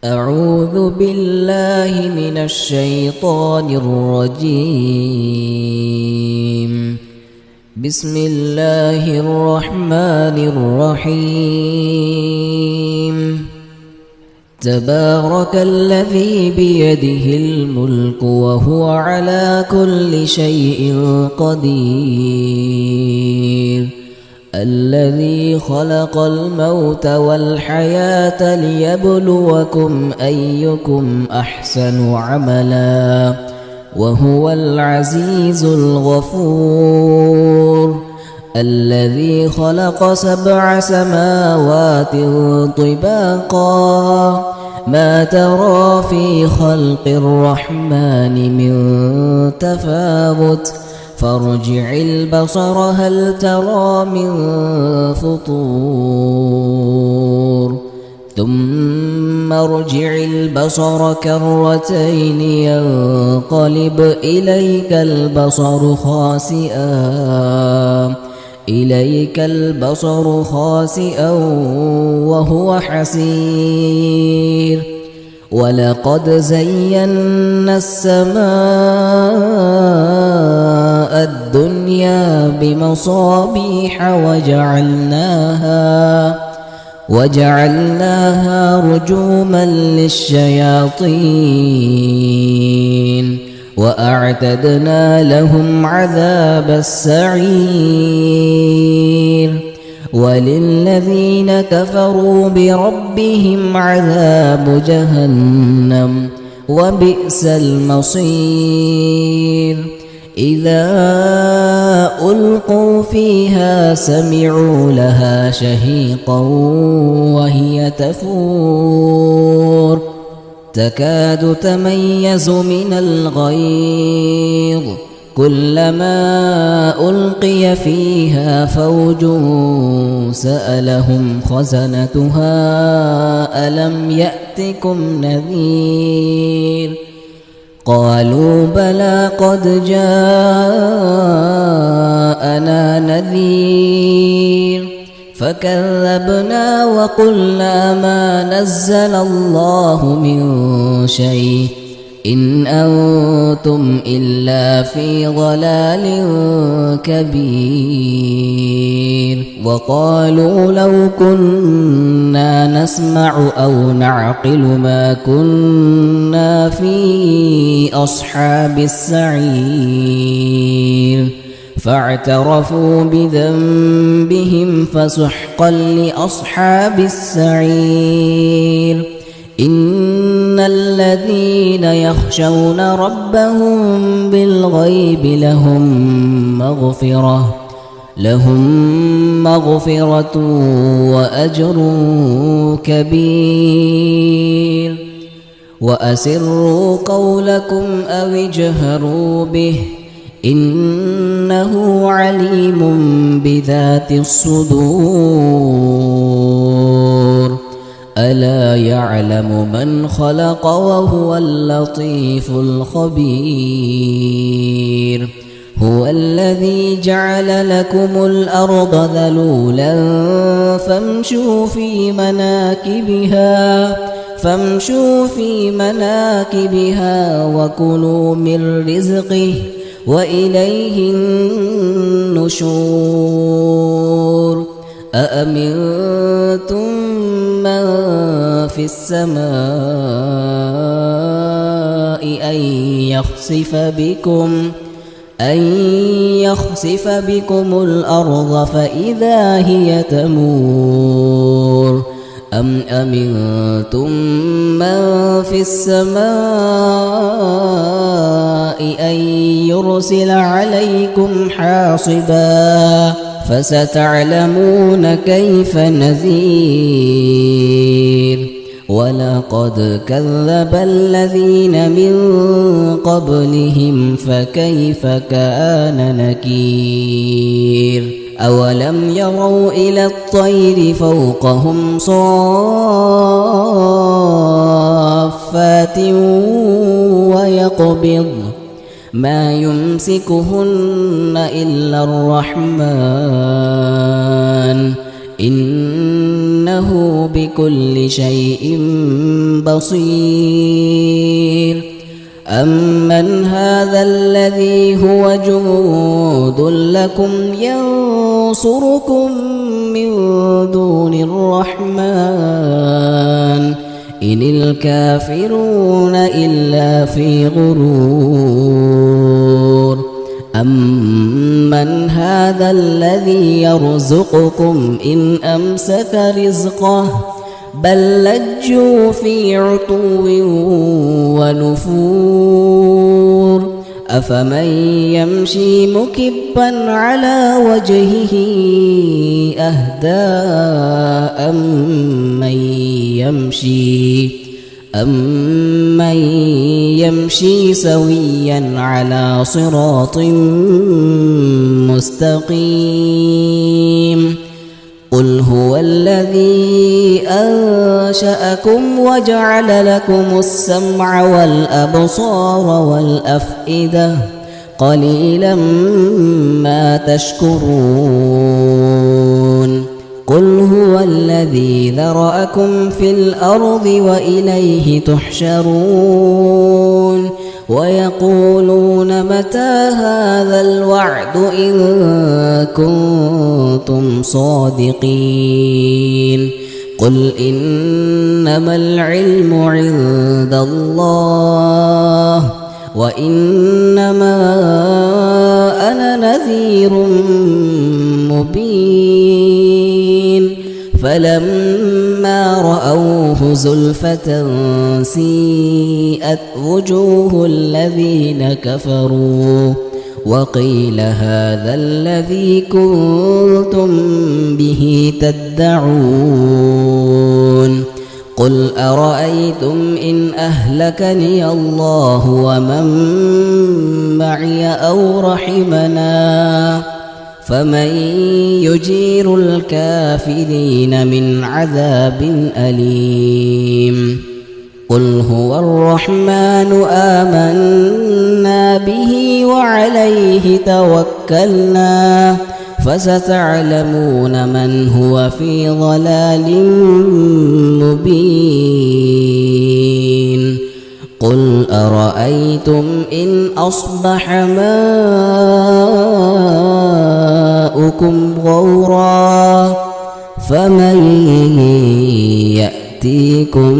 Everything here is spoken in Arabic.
أعوذ بالله من الشيطان الرجيم. بسم الله الرحمن الرحيم. تبارك الذي بيده الملك وهو على كل شيء قدير. الذي خلق الموت والحياة ليبلوكم أيكم أحسن عملا وهو العزيز الغفور. الذي خلق 7 سماوات طباقا ما ترى في خلق الرحمن من تفاوت فارجع البصر هل ترى من فطور ثم ارجع البصر كرتين ينقلب إليك البصر خاسئا وهو حسير. ولقد زينا السماء الدنيا بمصابيح وجعلناها رجوما للشياطين وأعتدنا لهم عذاب السعير. وللذين كفروا بربهم عذاب جهنم وبئس المصير. إذا ألقوا فيها سمعوا لها شهيقا وهي تفور تكاد تميز من الغيظ كلما ألقي فيها فوج سألهم خزنتها ألم يأتكم نذير. قالوا بلى قد جاءنا نذير فكذبنا وقلنا ما نزل الله من شيء إن أنتم إلا في ضلال كبير. وقالوا لو كنا نسمع أو نعقل ما كنا في أصحاب السعير فاعترفوا بذنبهم فسحقا لأصحاب السعير. إن الذين يخشون ربهم بالغيب لهم مغفرة وأجر كبير. وأسروا قولكم أو اجهروا به إنه عليم بذات الصدور. ألا يعلم من خلق وهو اللطيف الخبير. هو الذي جعل لكم الأرض ذلولا فامشوا في مناكبها وكلوا من رزقه وإليه النشور. أأمنتم من في السماء أن يخسف بكم الأرض فإذا هي تمور أم أمنتم من في السماء أن يرسل عليكم حاصبا فستعلمون كيف نذير. ولقد كذب الذين من قبلهم فكيف كان نكير. أولم يروا إلى الطير فوقهم صافات ويقبض ما يمسكهن إلا الرحمن إن إنه بكل شيء بصير أمن هذا الذي هو جند لكم ينصركم من دون الرحمن إن الكافرون إلا في غرور أمن هذا الذي يرزقكم إن أمسك رزقه بل لجوا في عتو ونفور أفمن يمشي مكبا على وجهه أهدى أمن يمشي سويا على صراط مستقيم قل هو الذي أنشأكم وجعل لكم السمع والأبصار والأفئدة قليلا ما تشكرون قل هو الذي ذرأكم في الأرض وإليه تحشرون ويقولون متى هذا الوعد إن كنتم صادقين قل إنما العلم عند الله وإنما أنا نذير مبين فلما رأوه زلفة سيئت وجوه الذين كفروا وقيل هذا الذي كنتم به تدعون قل أرأيتم إن أهلكني الله ومن معي أو رحمنا فمن يجير الكافرين من عذاب أليم قل هو الرحمن آمنا به وعليه توكلنا فستعلمون من هو في ضلال مبين قل أرأيتم إن أصبح ماؤكم غورا فمن يأتيكم